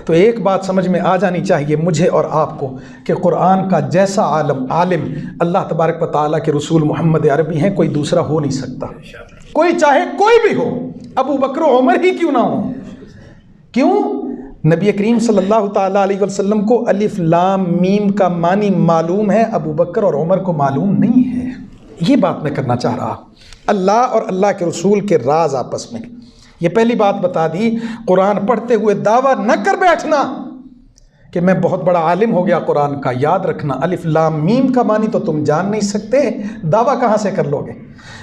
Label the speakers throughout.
Speaker 1: تو ایک بات سمجھ میں آ جانی چاہیے مجھے اور آپ کو کہ قرآن کا جیسا عالم اللہ تبارک و تعالیٰ کے رسول محمد عربی ہیں، کوئی دوسرا ہو نہیں سکتا، کوئی چاہے کوئی بھی ہو، ابو بکر و عمر ہی کیوں نہ ہو۔ کیوں؟ نبی کریم صلی اللہ تعالیٰ علیہ وسلم کو الف لام میم کا معنی معلوم ہے، ابو بکر اور عمر کو معلوم نہیں ہے۔ یہ بات میں کرنا چاہ رہا، اللہ اور اللہ کے رسول کے راز آپس میں۔ یہ پہلی بات بتا دی۔ قرآن پڑھتے ہوئے دعویٰ نہ کر بیٹھنا کہ میں بہت بڑا عالم ہو گیا قرآن کا۔ یاد رکھنا الف لام میم کا معنی تو تم جان نہیں سکتے، دعویٰ کہاں سے کر لو گے؟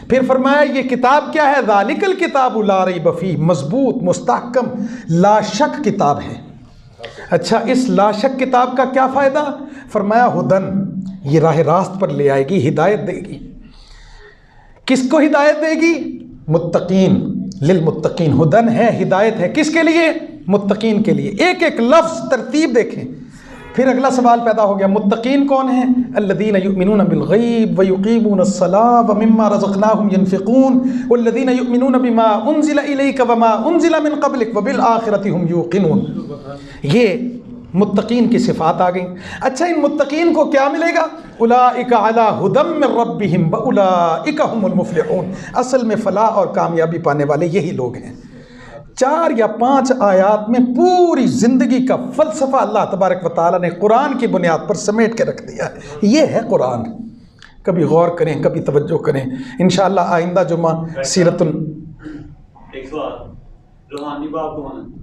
Speaker 1: پھر فرمایا یہ کتاب کیا ہے؟ ذالک الکتاب لا ریب فیہ، مضبوط مستحکم لا شک کتاب ہے۔ اچھا، اس لا شک کتاب کا کیا فائدہ؟ فرمایا ہدن، یہ راہ راست پر لے آئے گی، ہدایت دے گی۔ کس کو ہدایت دے گی؟ متقین، للمتقین۔ ہدن ہے، ہدایت ہے، کس کے لیے؟ متقین کے لیے۔ ایک ایک لفظ ترتیب دیکھیں۔ پھر اگلا سوال پیدا ہو گیا، متقین کون ہیں؟ الذین یؤمنون بالغیب ویقیمون الصلاۃ ومما رزقناہم ینفقون والذین یؤمنون بما انزل الیک وما انزل من قبلک وبالآخرۃ ہم یوقنون۔ یہ متقین کی صفات آ گئیں۔ اچھا، ان متقین کو کیا ملے گا؟ اولئک علی ھدی من ربہم واولئک ھم المفلحون۔ اصل میں فلاح اور کامیابی پانے والے یہی لوگ ہیں۔ 4 یا 5 آیات میں پوری زندگی کا فلسفہ اللہ تبارک و تعالیٰ نے قرآن کی بنیاد پر سمیٹ کے رکھ دیا ہے۔ یہ ہے قرآن۔ کبھی غور کریں، کبھی توجہ کریں۔ انشاءاللہ آئندہ جمعہ سیرت
Speaker 2: ایک سوال، روحانی باپ کون ہے؟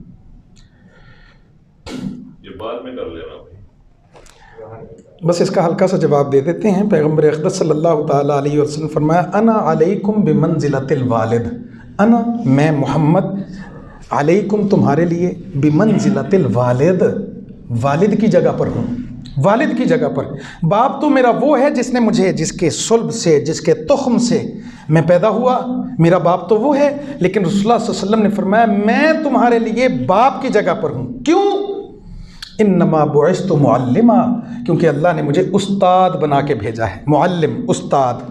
Speaker 2: یہ بعد میں کر لینا بھائی،
Speaker 1: بس اس کا ہلکا سا جواب دے دیتے ہیں۔ پیغمبر اقدس صلی اللہ تعالیٰ علیہ وسلم فرمایا انا علیکم بمنزلۃ الوالد، انا میں محمد علیکم تمہارے لیے بمنزلۃ الوالد، والد کی جگہ پر ہوں، والد کی جگہ پر۔ باپ تو میرا وہ ہے جس نے مجھے، جس کے صلب سے، جس کے تخم سے میں پیدا ہوا، میرا باپ تو وہ ہے۔ لیکن رسول اللہ صلی اللہ علیہ وسلم نے فرمایا میں تمہارے لیے باپ کی جگہ پر ہوں۔ کیوں؟ انما بعثت معلما، کیونکہ اللہ نے مجھے استاد بنا کے بھیجا ہے۔ معلم، استاد۔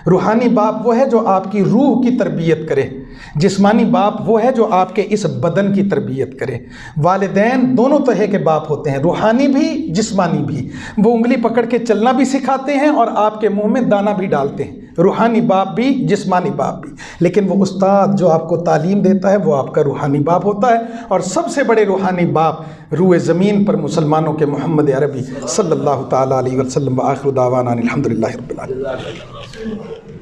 Speaker 1: روحانی باپ وہ ہے جو آپ کی روح کی تربیت کرے، جسمانی باپ وہ ہے جو آپ کے اس بدن کی تربیت کرے۔ والدین دونوں طرح کے باپ ہوتے ہیں، روحانی بھی جسمانی بھی۔ وہ انگلی پکڑ کے چلنا بھی سکھاتے ہیں اور آپ کے منہ میں دانہ بھی ڈالتے ہیں، روحانی باپ بھی جسمانی باپ بھی۔ لیکن وہ استاد جو آپ کو تعلیم دیتا ہے وہ آپ کا روحانی باپ ہوتا ہے۔ اور سب سے بڑے روحانی باپ روئے زمین پر مسلمانوں کے محمد عربی صلی اللہ تعالیٰ علیہ وسلم۔ وآخر دعوانا الحمدللہ رب العالمین۔